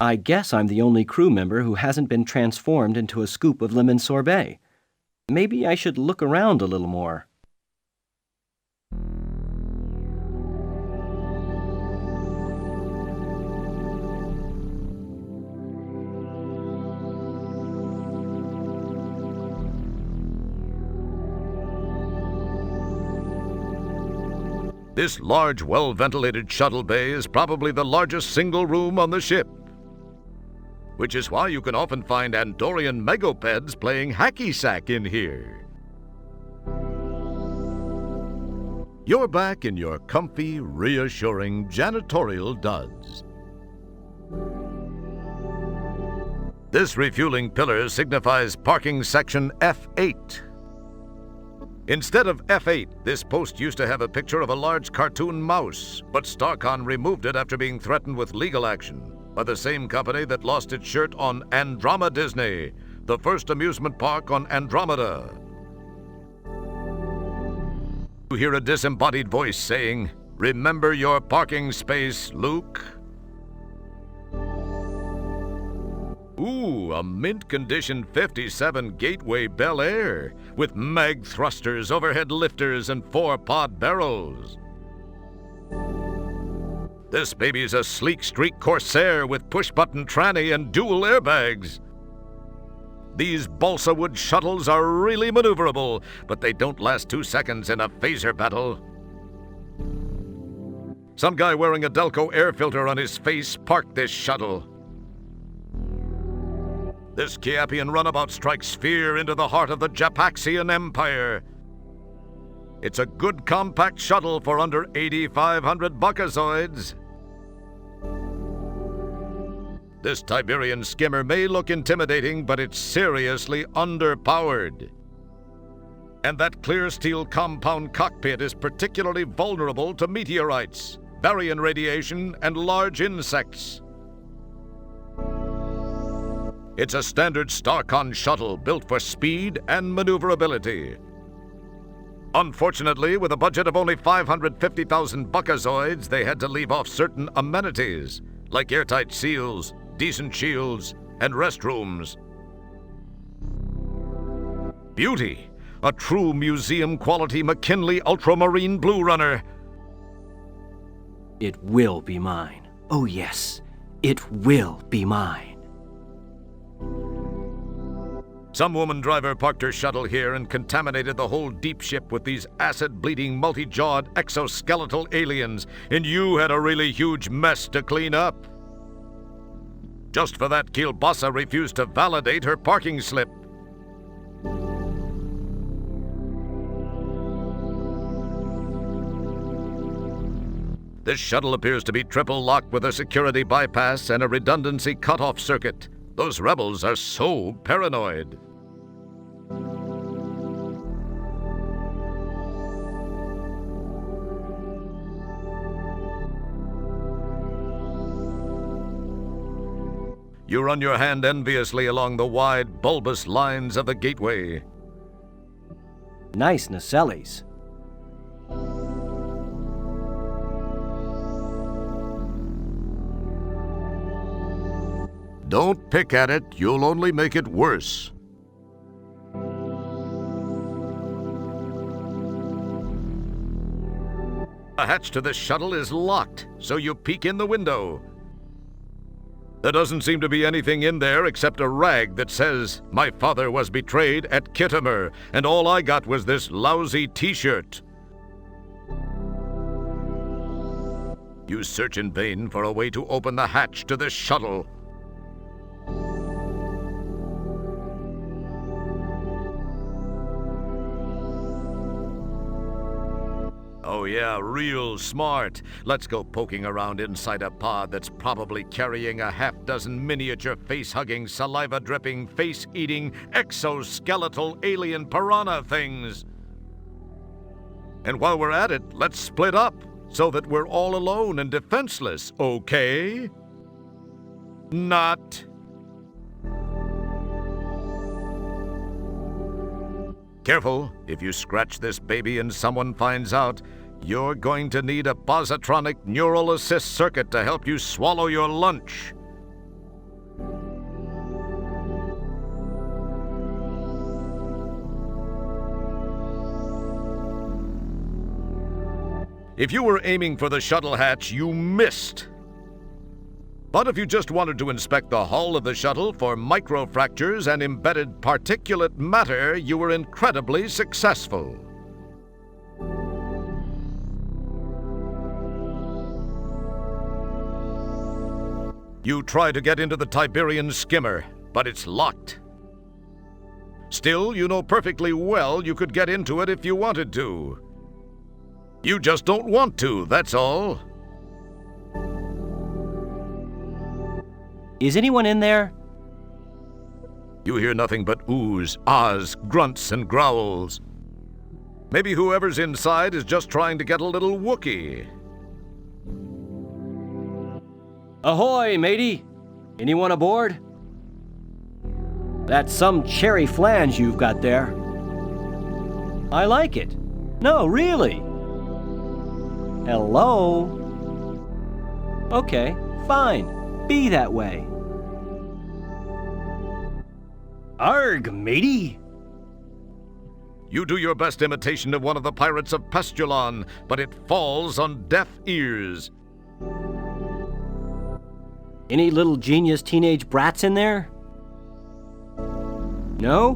I guess I'm the only crew member who hasn't been transformed into a scoop of lemon sorbet. Maybe I should look around a little more. This large, well-ventilated shuttle bay is probably the largest single room on the ship, which is why you can often find Andorian megopeds playing hacky-sack in here. You're back in your comfy, reassuring janitorial duds. This refueling pillar signifies parking section F8. Instead of F8, this post used to have a picture of a large cartoon mouse, but Starcon removed it after being threatened with legal action by the same company that lost its shirt on Andromeda Disney, the first amusement park on Andromeda. You hear a disembodied voice saying, "Remember your parking space, Luke." Ooh, a mint-condition 57 Gateway Bel Air with mag thrusters, overhead lifters, and 4-pod barrels. This baby's a sleek streak Corsair with push-button tranny and dual airbags. These balsa wood shuttles are really maneuverable, but they don't last 2 seconds in a phaser battle. Some guy wearing a Delco air filter on his face parked this shuttle. This Kiapian runabout strikes fear into the heart of the Japaxian Empire. It's a good compact shuttle for under 8,500 buckazoids. This Tiberian skimmer may look intimidating, but it's seriously underpowered. And that clear steel compound cockpit is particularly vulnerable to meteorites, baryon radiation, and large insects. It's a standard Starcon shuttle built for speed and maneuverability. Unfortunately, with a budget of only 550,000 buckazoids, they had to leave off certain amenities, like airtight seals, decent shields, and restrooms. Beauty, a true museum-quality McKinley Ultramarine Blue Runner. It will be mine. Oh yes, it will be mine. Some woman driver parked her shuttle here and contaminated the whole deep ship with these acid-bleeding, multi-jawed exoskeletal aliens, and you had a really huge mess to clean up. Just for that, Kielbasa refused to validate her parking slip. This shuttle appears to be triple locked with a security bypass and a redundancy cutoff circuit. Those rebels are so paranoid. You run your hand enviously along the wide, bulbous lines of the gateway. Nice nacelles. Don't pick at it, you'll only make it worse. The hatch to the shuttle is locked, so you peek in the window. There doesn't seem to be anything in there except a rag that says, "My father was betrayed at Kittimer, and all I got was this lousy t-shirt." You search in vain for a way to open the hatch to the shuttle. Oh yeah, real smart. Let's go poking around inside a pod that's probably carrying a half-dozen miniature face-hugging, saliva-dripping, face-eating, exoskeletal alien piranha things. And while we're at it, let's split up so that we're all alone and defenseless, okay? Not. Careful, if you scratch this baby and someone finds out, you're going to need a positronic neural assist circuit to help you swallow your lunch. If you were aiming for the shuttle hatch, you missed. But if you just wanted to inspect the hull of the shuttle for microfractures and embedded particulate matter, you were incredibly successful. You try to get into the Tiberian skimmer, but it's locked. Still, you know perfectly well you could get into it if you wanted to. You just don't want to, that's all. Is anyone in there? You hear nothing but oohs, ahs, grunts, and growls. Maybe whoever's inside is just trying to get a little Wookiee. Ahoy, matey! Anyone aboard? That's some cherry flange you've got there. I like it. No, really. Hello? Okay, fine. Be that way. Arg, matey! You do your best imitation of one of the pirates of Pestulon, but it falls on deaf ears. Any little genius teenage brats in there? No?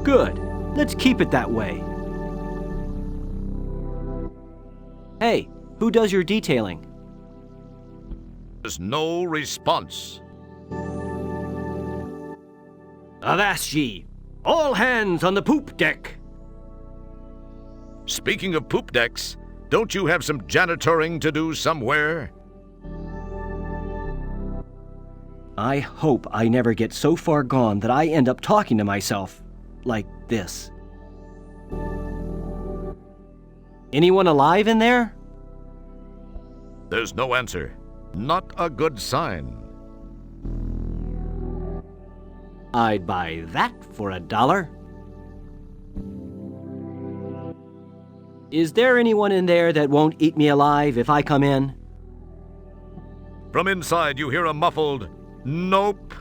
Good. Let's keep it that way. Hey, who does your detailing? There's no response. Avast ye! All hands on the poop deck! Speaking of poop decks, don't you have some janitoring to do somewhere? I hope I never get so far gone that I end up talking to myself like this. Anyone alive in there? There's no answer. Not a good sign. I'd buy that for $1. Is there anyone in there that won't eat me alive if I come in? From inside, you hear a muffled, "Nope."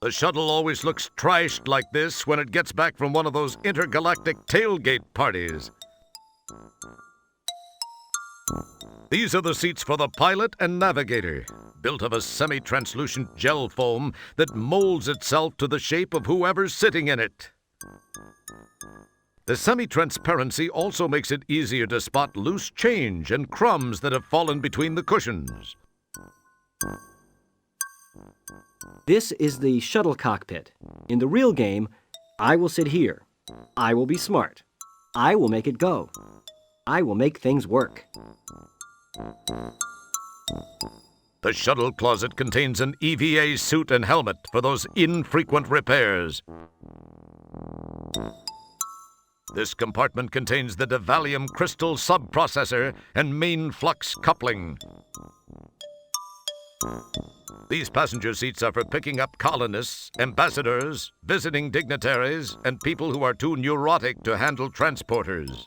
The shuttle always looks trashed like this when it gets back from one of those intergalactic tailgate parties. These are the seats for the pilot and navigator, built of a semi-translucent gel foam that molds itself to the shape of whoever's sitting in it. The semi-transparency also makes it easier to spot loose change and crumbs that have fallen between the cushions. This is the shuttle cockpit. In the real game, I will sit here. I will be smart. I will make it go. I will make things work. The shuttle closet contains an EVA suit and helmet for those infrequent repairs. This compartment contains the Devalium crystal subprocessor and main flux coupling. These passenger seats are for picking up colonists, ambassadors, visiting dignitaries, and people who are too neurotic to handle transporters.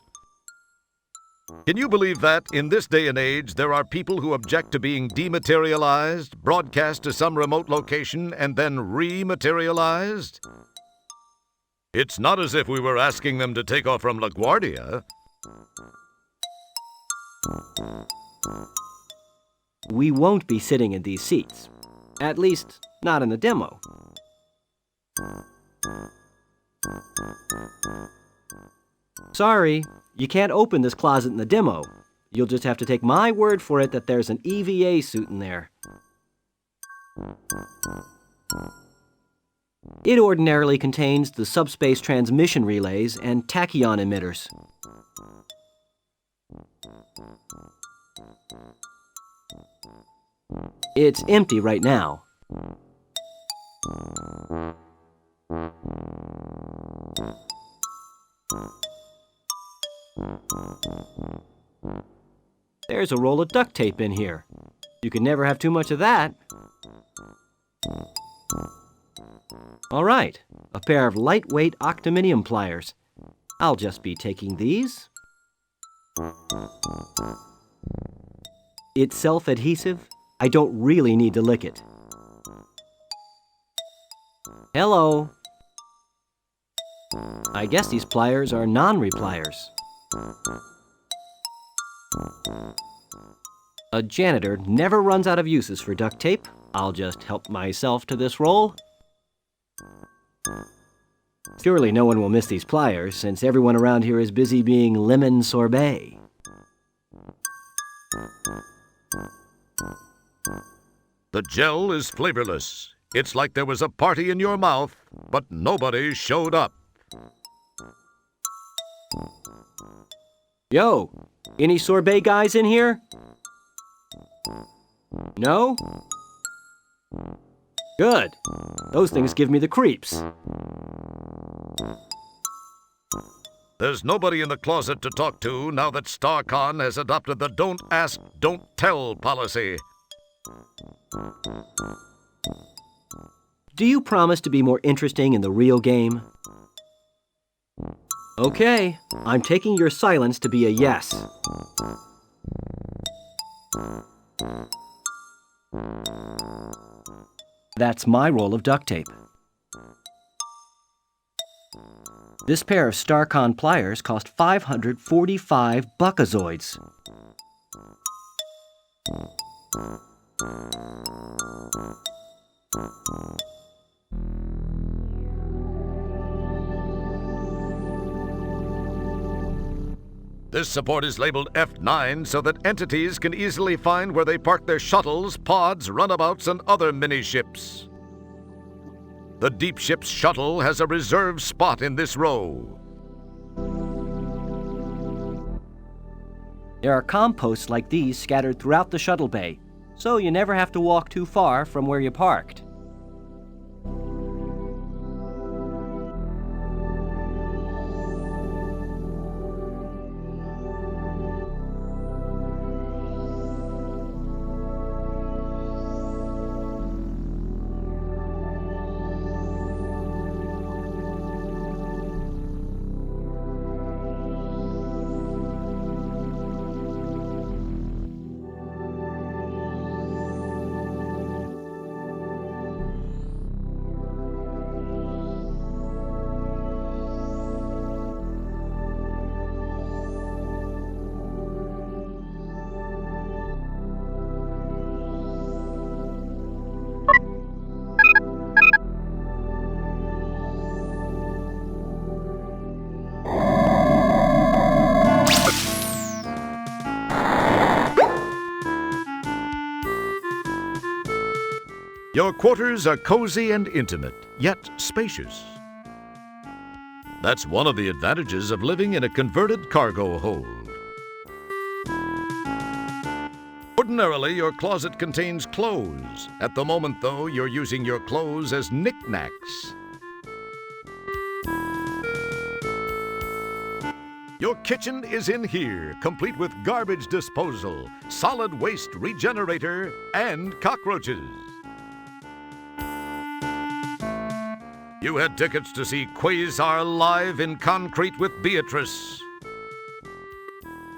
Can you believe that, in this day and age, there are people who object to being dematerialized, broadcast to some remote location, and then rematerialized? It's not as if we were asking them to take off from LaGuardia. We won't be sitting in these seats. At least, not in the demo. Sorry, you can't open this closet in the demo. You'll just have to take my word for it that there's an EVA suit in there. It ordinarily contains the subspace transmission relays and tachyon emitters. It's empty right now. There's a roll of duct tape in here. You can never have too much of that. All right, a pair of lightweight octaminium pliers. I'll just be taking these. It's self-adhesive. I don't really need to lick it. Hello. I guess these pliers are non-repliers. A janitor never runs out of uses for duct tape. I'll just help myself to this roll. Surely no one will miss these pliers, since everyone around here is busy being lemon sorbet. The gel is flavorless. It's like there was a party in your mouth, but nobody showed up. Yo, any sorbet guys in here? No? Good. Those things give me the creeps. There's nobody in the closet to talk to now that StarCon has adopted the don't ask, don't tell policy. Do you promise to be more interesting in the real game? Okay, I'm taking your silence to be a yes. That's my roll of duct tape. This pair of StarCon pliers cost 545 buckazoids. This support is labeled F9 so that entities can easily find where they park their shuttles, pods, runabouts, and other mini-ships. The deep ship's shuttle has a reserved spot in this row. There are composts like these scattered throughout the shuttle bay, so you never have to walk too far from where you parked. Your quarters are cozy and intimate, yet spacious. That's one of the advantages of living in a converted cargo hold. Ordinarily, your closet contains clothes. At the moment, though, you're using your clothes as knickknacks. Your kitchen is in here, complete with garbage disposal, solid waste regenerator, and cockroaches. You had tickets to see Quasar live in concrete with Beatrice.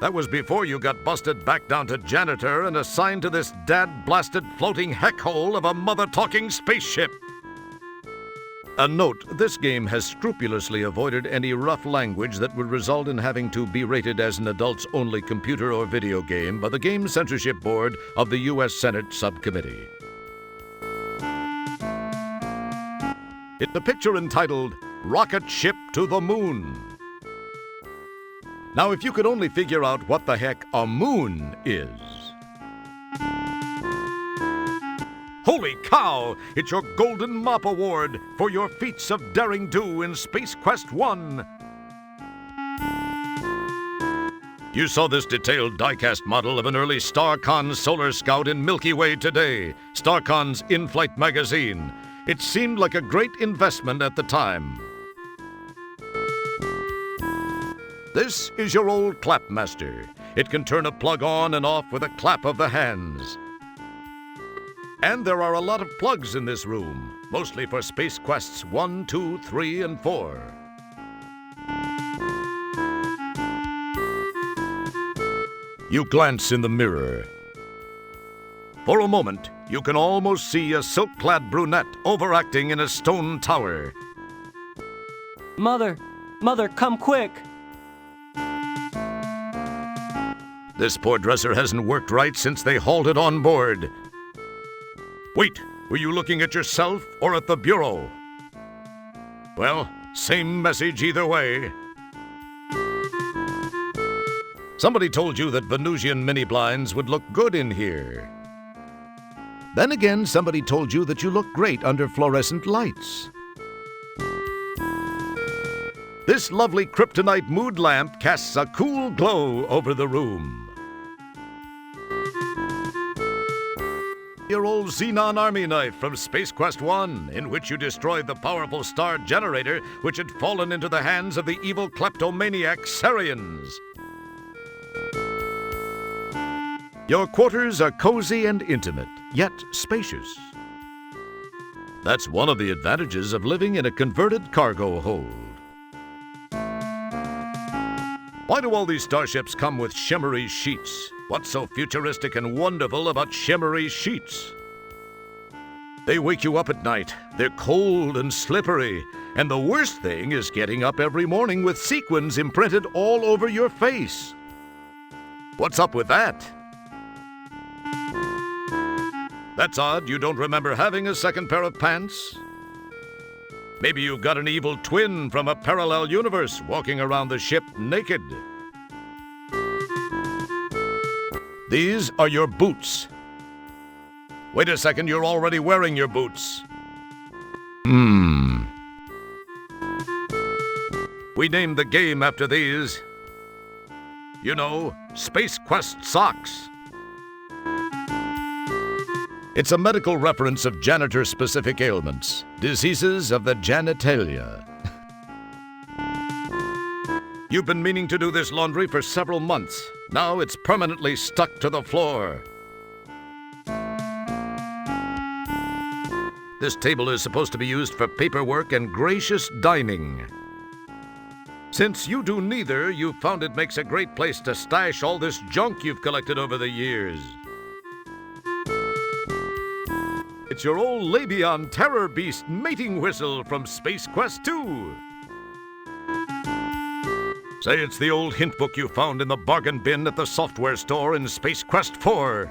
That was before you got busted back down to janitor and assigned to this dad-blasted floating heck hole of a mother-talking spaceship. A note, this game has scrupulously avoided any rough language that would result in having to be rated as an adults-only computer or video game by the Game Censorship Board of the U.S. Senate Subcommittee. It's a picture entitled, Rocket Ship to the Moon. Now, if you could only figure out what the heck a moon is. Holy cow! It's your Golden Mop Award for your feats of daring do in Space Quest 1. You saw this detailed die-cast model of an early StarCon Solar Scout in Milky Way today, StarCon's in-flight magazine. It seemed like a great investment at the time. This is your old Clapmaster. It can turn a plug on and off with a clap of the hands. And there are a lot of plugs in this room, mostly for Space Quests 1, 2, 3, and 4. You glance in the mirror. For a moment, you can almost see a silk-clad brunette overacting in a stone tower. Mother! Mother, come quick! This poor dresser hasn't worked right since they halted on board. Wait, were you looking at yourself or at the bureau? Well, same message either way. Somebody told you that Venusian mini blinds would look good in here. Then again, somebody told you that you look great under fluorescent lights. This lovely kryptonite mood lamp casts a cool glow over the room. Your old Xenon army knife from Space Quest 1, in which you destroyed the powerful star generator which had fallen into the hands of the evil kleptomaniac Sarians. Your quarters are cozy and intimate, yet spacious. That's one of the advantages of living in a converted cargo hold. Why do all these starships come with shimmery sheets? What's so futuristic and wonderful about shimmery sheets? They wake you up at night. They're cold and slippery. And the worst thing is getting up every morning with sequins imprinted all over your face. What's up with that? That's odd. You don't remember having a second pair of pants? Maybe you've got an evil twin from a parallel universe walking around the ship naked. These are your boots. Wait a second, you're already wearing your boots. We named the game after these. You know, Space Quest socks. It's a medical reference of janitor-specific ailments, diseases of the genitalia. You've been meaning to do this laundry for several months. Now it's permanently stuck to the floor. This table is supposed to be used for paperwork and gracious dining. Since you do neither, you've found it makes a great place to stash all this junk you've collected over the years. It's your old Labion Terror Beast mating whistle from Space Quest 2. Say it's the old hint book you found in the bargain bin at the software store in Space Quest 4.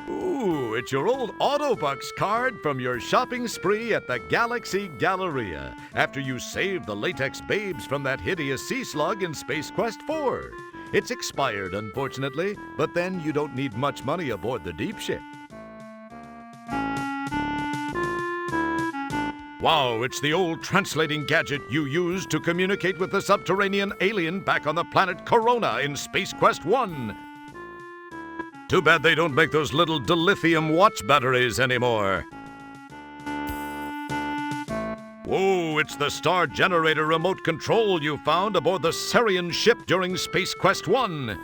Ooh, it's your old Autobucks card from your shopping spree at the Galaxy Galleria after you saved the latex babes from that hideous sea slug in Space Quest 4. It's expired, unfortunately, but then you don't need much money aboard the deep ship. Wow, it's the old translating gadget you used to communicate with the subterranean alien back on the planet Corona in Space Quest 1. Too bad they don't make those little dilithium watch batteries anymore. Whoa, it's the star generator remote control you found aboard the Sarian ship during Space Quest 1.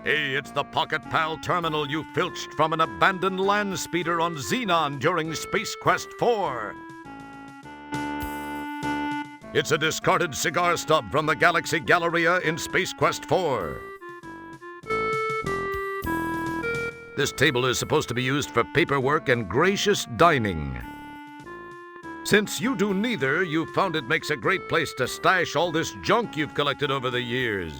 Hey, it's the Pocket Pal terminal you filched from an abandoned land speeder on Xenon during Space Quest 4. It's a discarded cigar stub from the Galaxy Galleria in Space Quest 4. This table is supposed to be used for paperwork and gracious dining. Since you do neither, you've found it makes a great place to stash all this junk you've collected over the years.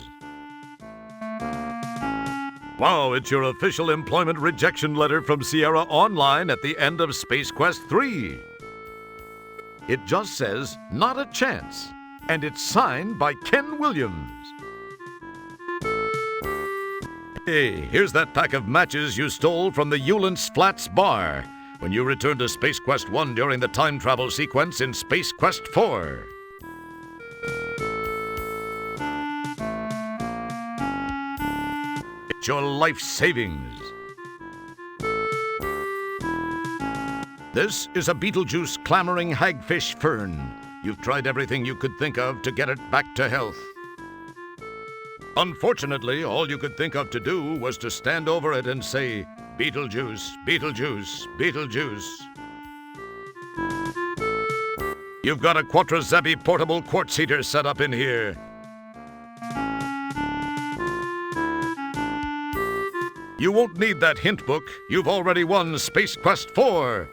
Wow, it's your official employment rejection letter from Sierra Online at the end of Space Quest 3. It just says, "Not a chance," and it's signed by Ken Williams. Hey, here's that pack of matches you stole from the Eulance Flats bar when you returned to Space Quest 1 during the time travel sequence in Space Quest 4. It's your life savings. This is a Beetlejuice clamoring hagfish fern. You've tried everything you could think of to get it back to health. Unfortunately, all you could think of to do was to stand over it and say, "Beetlejuice, Beetlejuice, Beetlejuice." You've got a Quattrozebi portable quartz heater set up in here. You won't need that hint book. You've already won Space Quest 4.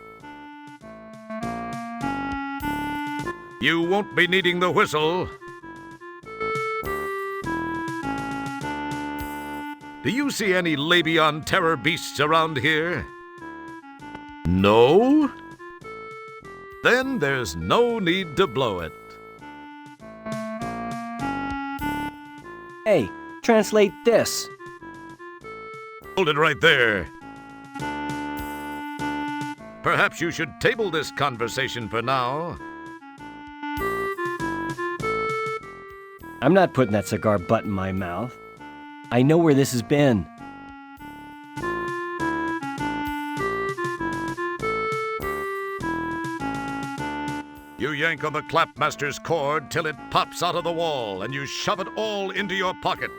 You won't be needing the whistle. Do you see any Labion terror beasts around here? No? Then there's no need to blow it. Hey, translate this. Hold it right there. Perhaps you should table this conversation for now. I'm not putting that cigar butt in my mouth. I know where this has been. You yank on the clapmaster's cord till it pops out of the wall, and you shove it all into your pocket.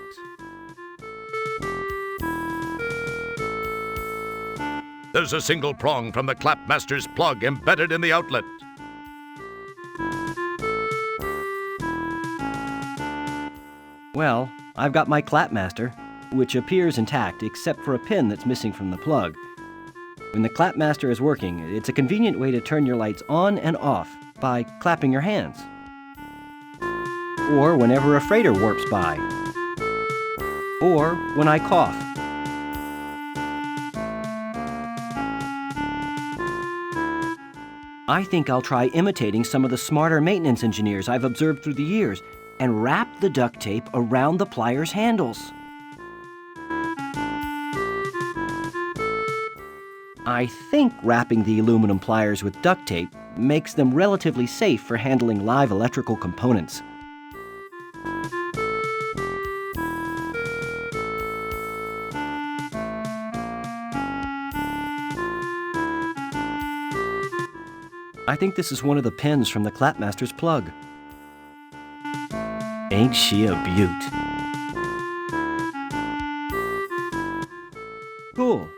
There's a single prong from the clapmaster's plug embedded in the outlet. Well, I've got my clapmaster, which appears intact except for a pin that's missing from the plug. When the clapmaster is working, it's a convenient way to turn your lights on and off by clapping your hands. Or whenever a freighter warps by. Or when I cough. I think I'll try imitating some of the smarter maintenance engineers I've observed through the years and wrap the duct tape around the pliers' handles. I think wrapping the aluminum pliers with duct tape makes them relatively safe for handling live electrical components. I think this is one of the pins from the clapmaster's plug. Ain't she a beaut? Cool.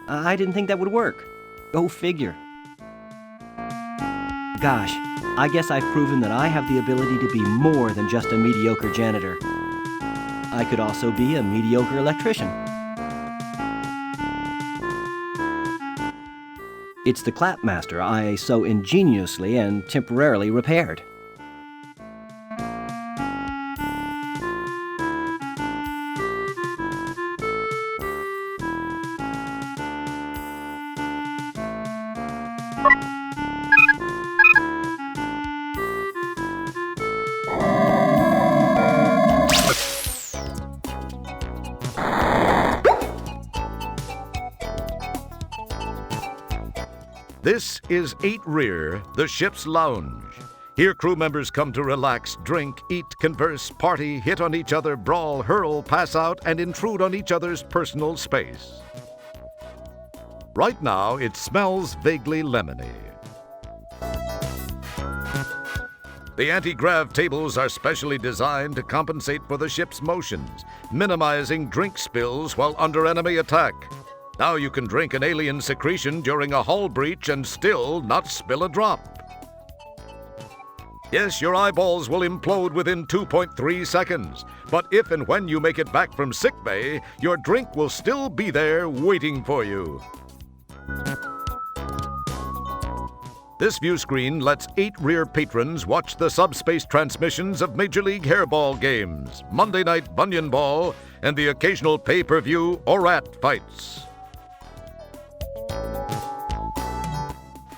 I didn't think that would work. Go figure. Gosh, I guess I've proven that I have the ability to be more than just a mediocre janitor. I could also be a mediocre electrician. It's the clapmaster I so ingeniously and temporarily repaired. This is 8 Rear, the ship's lounge. Here crew members come to relax, drink, eat, converse, party, hit on each other, brawl, hurl, pass out, and intrude on each other's personal space. Right now, it smells vaguely lemony. The anti-grav tables are specially designed to compensate for the ship's motions, minimizing drink spills while under enemy attack. Now you can drink an alien secretion during a hull breach and still not spill a drop. Yes, your eyeballs will implode within 2.3 seconds, but if and when you make it back from sickbay, your drink will still be there waiting for you. This view screen lets 8 Rear patrons watch the subspace transmissions of Major League Hairball games, Monday Night Bunyan Ball, and the occasional pay-per-view ORAT fights.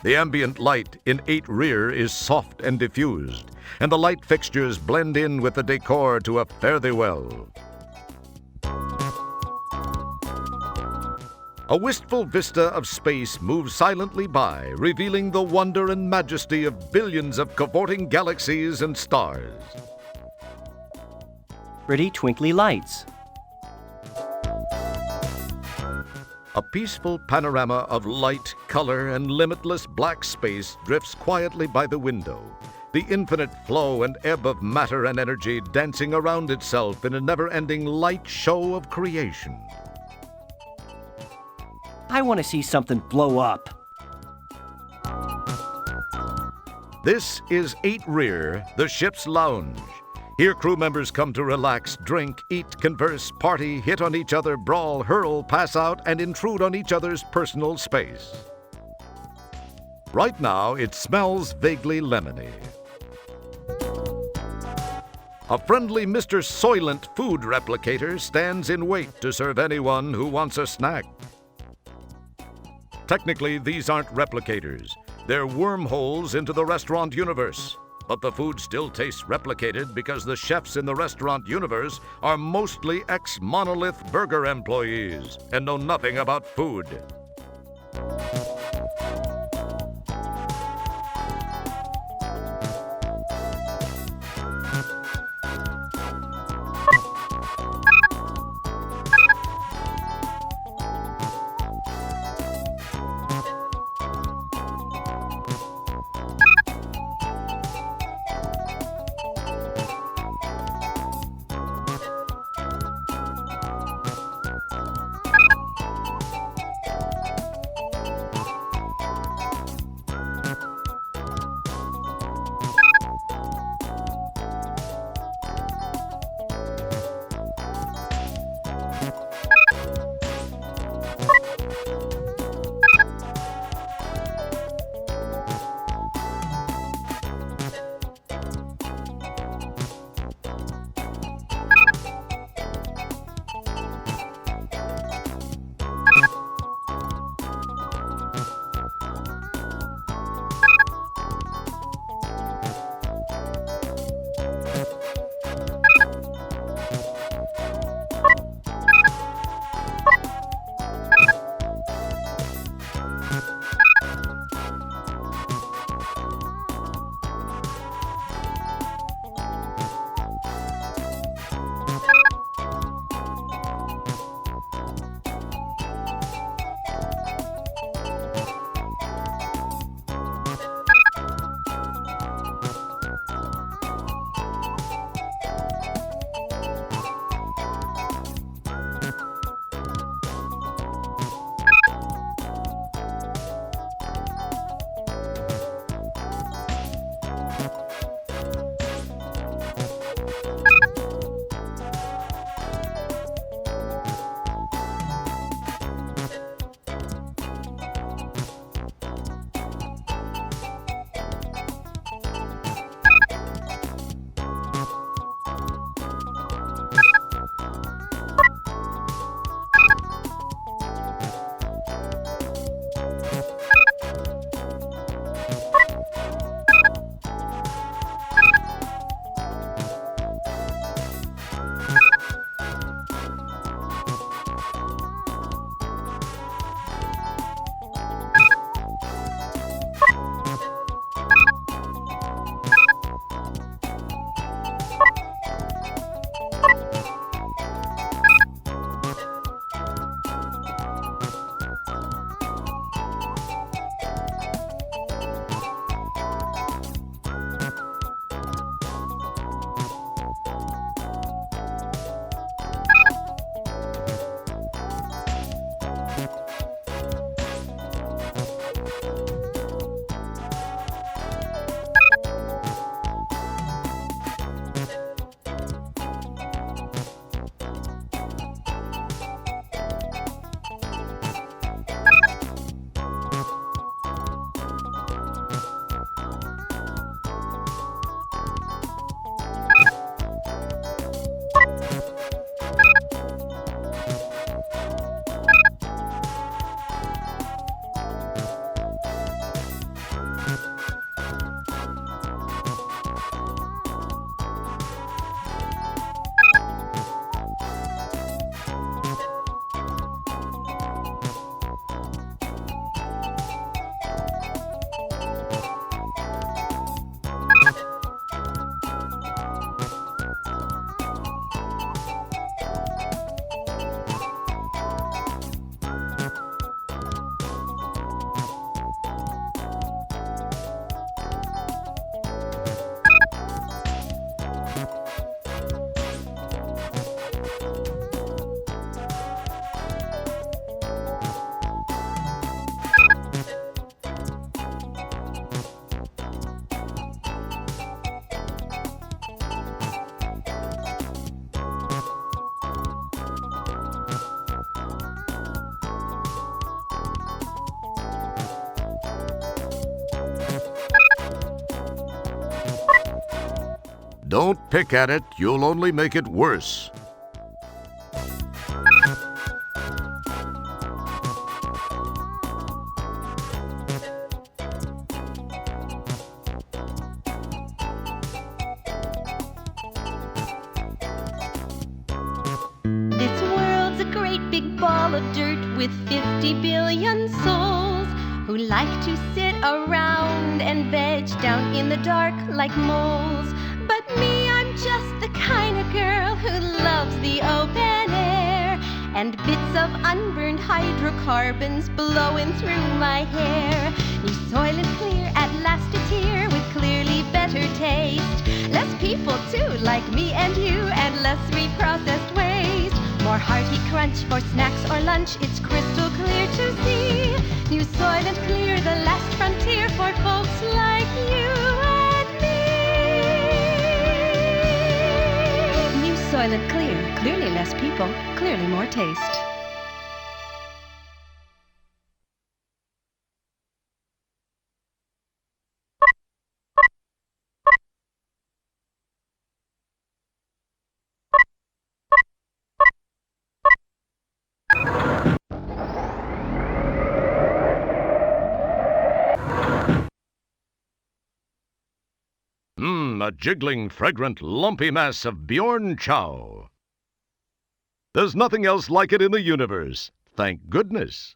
The ambient light in 8 Rear is soft and diffused, and the light fixtures blend in with the decor to a fare-thee-well. A wistful vista of space moves silently by, revealing the wonder and majesty of billions of cavorting galaxies and stars. Pretty twinkly lights. A peaceful panorama of light, color, and limitless black space drifts quietly by the window, the infinite flow and ebb of matter and energy dancing around itself in a never-ending light show of creation. I want to see something blow up. This is 8 Rear, the ship's lounge. Here crew members come to relax, drink, eat, converse, party, hit on each other, brawl, hurl, pass out, and intrude on each other's personal space. Right now, it smells vaguely lemony. A friendly Mr. Soylent food replicator stands in wait to serve anyone who wants a snack. Technically, these aren't replicators. They're wormholes into the restaurant universe. But the food still tastes replicated because the chefs in the restaurant universe are mostly ex-Monolith Burger employees and know nothing about food. Don't pick at it. You'll only make it worse. This world's a great big ball of dirt with 50 billion souls who like to sit around and veg down in the dark like moles. But me, I'm just the kind of girl who loves the open air and bits of unburned hydrocarbons blowing through my hair. New soil and clear, at last it's here with clearly better taste. Less people too, like me and you, and less reprocessed waste. More hearty crunch for snacks or lunch, it's crystal clear to see. New soil and clear, the last frontier for folks like you and me. New soil and clear, clearly less people, clearly more taste. A jiggling, fragrant, lumpy mass of Bjorn chow. There's nothing else like it in the universe. Thank goodness.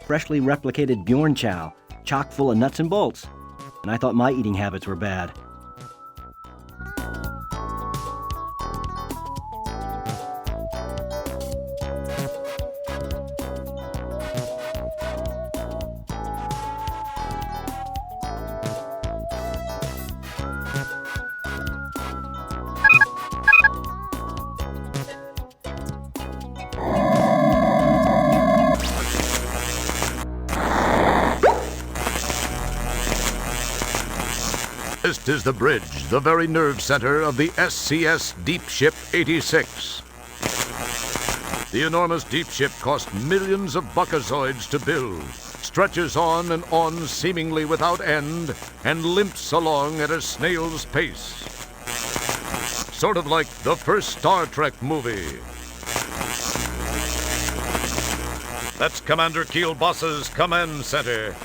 Freshly replicated Bjorn chow, chock full of nuts and bolts. And I thought my eating habits were bad. This is the bridge, the very nerve center of the SCS Deep Ship 86. The enormous deep ship cost millions of buckazoids to build, stretches on and on seemingly without end, and limps along at a snail's pace. Sort of like the first Star Trek movie. That's Commander Keelboss's command center.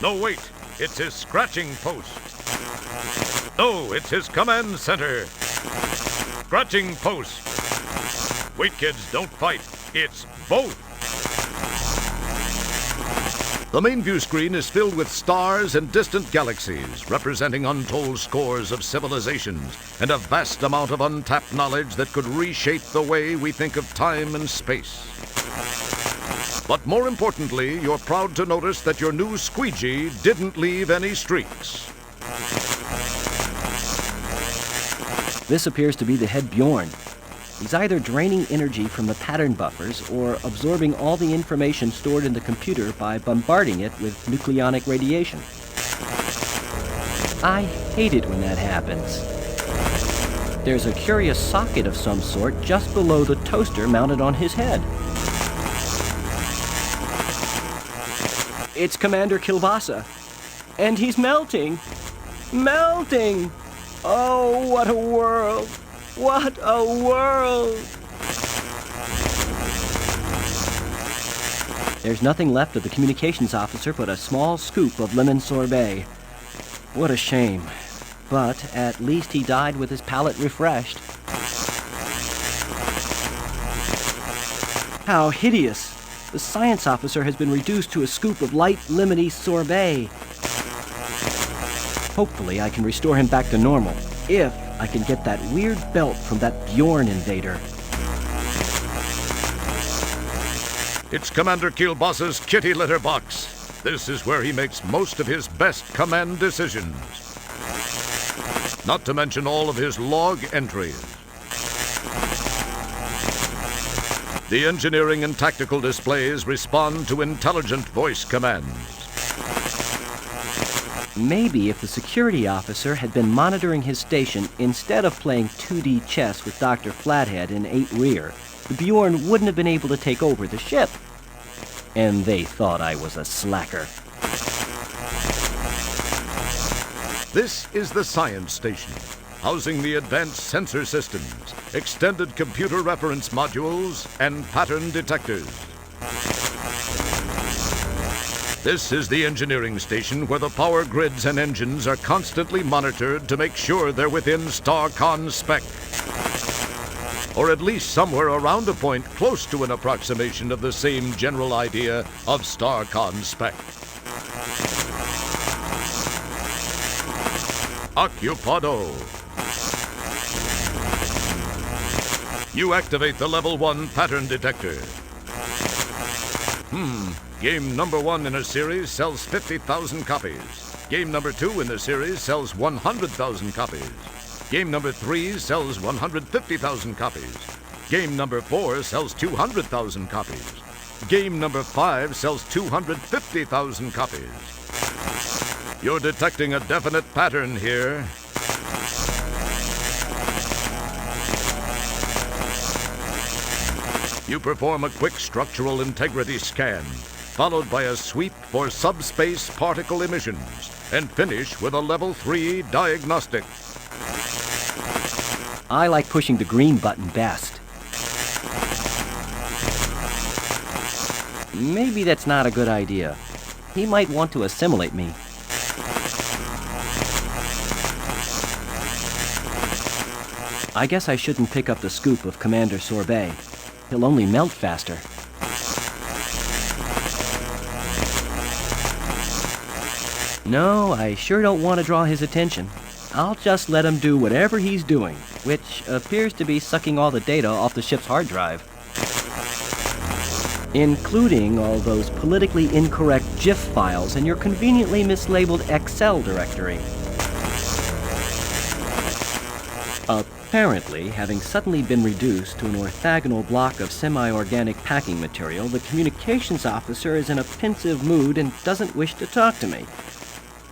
No, wait. It's his scratching post. No, it's his command center. Scratching post. Wait, kids, don't fight. It's both. The main view screen is filled with stars and distant galaxies, representing untold scores of civilizations and a vast amount of untapped knowledge that could reshape the way we think of time and space. But more importantly, you're proud to notice that your new squeegee didn't leave any streaks. This appears to be the head Bjorn. He's either draining energy from the pattern buffers or absorbing all the information stored in the computer by bombarding it with nucleonic radiation. I hate it when that happens. There's a curious socket of some sort just below the toaster mounted on his head. It's Commander Kilbasa. And he's melting. Melting! Oh, what a world! What a world! There's nothing left of the communications officer but a small scoop of lemon sorbet. What a shame. But at least he died with his palate refreshed. How hideous! The science officer has been reduced to a scoop of light, lemony sorbet. Hopefully I can restore him back to normal, if I can get that weird belt from that Bjorn invader. It's Commander Keelboss's kitty litter box. This is where he makes most of his best command decisions. Not to mention all of his log entries. The engineering and tactical displays respond to intelligent voice commands. Maybe if the security officer had been monitoring his station instead of playing 2D chess with Dr. Flathead in 8 Rear, the Bjorn wouldn't have been able to take over the ship. And they thought I was a slacker. This is the science station, housing the advanced sensor systems, extended computer reference modules, and pattern detectors. This is the engineering station where the power grids and engines are constantly monitored to make sure they're within StarCon spec. Or at least somewhere around a point close to an approximation of the same general idea of StarCon spec. Occupado. You activate the level 1 pattern detector. Game number 1 in a series sells 50,000 copies. Game number 2 in the series sells 100,000 copies. Game number 3 sells 150,000 copies. Game number 4 sells 200,000 copies. Game number 5 sells 250,000 copies. You're detecting a definite pattern here. You perform a quick structural integrity scan, followed by a sweep for subspace particle emissions, and finish with a level 3 diagnostic. I like pushing the green button best. Maybe that's not a good idea. He might want to assimilate me. I guess I shouldn't pick up the scoop of Commander Sorbet. He'll only melt faster. No, I sure don't want to draw his attention. I'll just let him do whatever he's doing, which appears to be sucking all the data off the ship's hard drive. Including all those politically incorrect GIF files in your conveniently mislabeled Excel directory. Apparently, having suddenly been reduced to an orthogonal block of semi-organic packing material, the communications officer is in a pensive mood and doesn't wish to talk to me.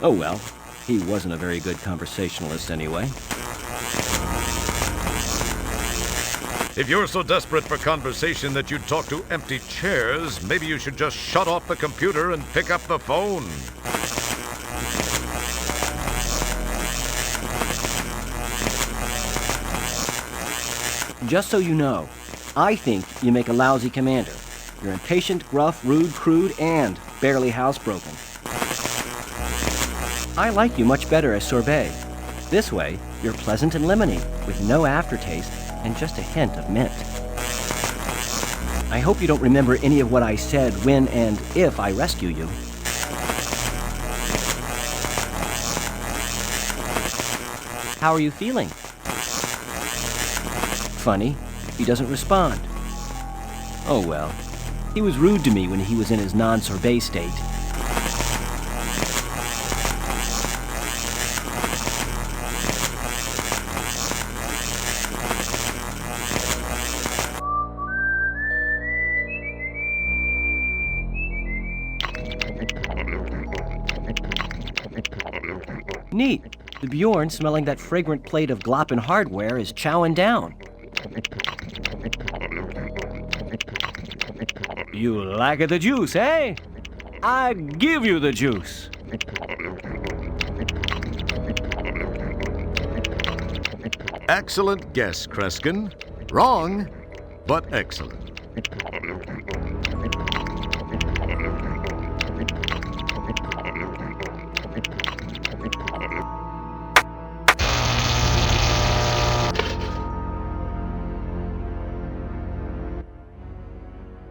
Oh well, he wasn't a very good conversationalist anyway. If you're so desperate for conversation that you talk to empty chairs, maybe you should just shut off the computer and pick up the phone. Just so you know, I think you make a lousy commander. You're impatient, gruff, rude, crude, and barely housebroken. I like you much better as Sorbet. This way, you're pleasant and lemony, with no aftertaste and just a hint of mint. I hope you don't remember any of what I said when and if I rescue you. How are you feeling? Funny, he doesn't respond. Oh well, he was rude to me when he was in his non-Sorbet state. Neat. The Bjorn, smelling that fragrant plate of Gloppin hardware, is chowing down. You like the juice, eh? I give you the juice. Excellent guess, Kreskin. Wrong, but excellent.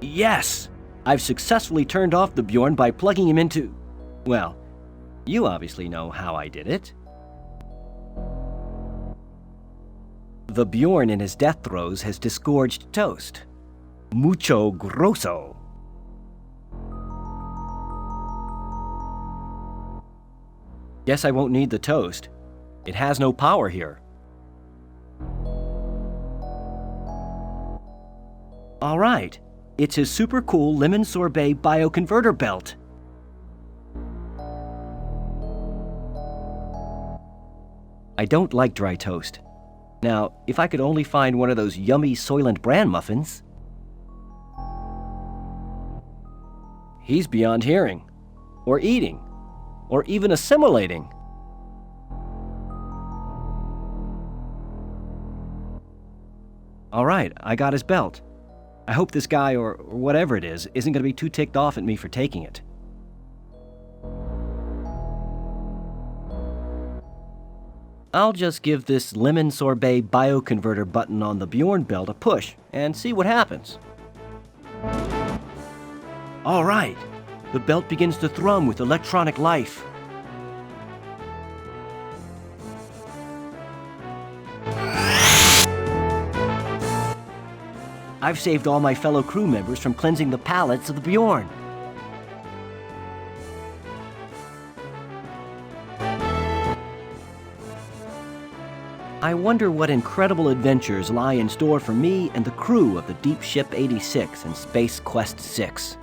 Yes! I've successfully turned off the Bjorn by plugging him into... Well, you obviously know how I did it. The Bjorn in his death throes has disgorged toast. Mucho grosso. Guess I won't need the toast. It has no power here. All right. It's his super cool lemon sorbet bioconverter belt. I don't like dry toast. Now, if I could only find one of those yummy Soylent bran muffins. He's beyond hearing, or eating, or even assimilating. All right, I got his belt. I hope this guy, or whatever it is, isn't going to be too ticked off at me for taking it. I'll just give this lemon sorbet bioconverter button on the Bjorn belt a push and see what happens. All right, the belt begins to thrum with electronic life. I've saved all my fellow crew members from cleansing the palates of the Bjorn. I wonder what incredible adventures lie in store for me and the crew of the Deep Ship 86 and Space Quest 6.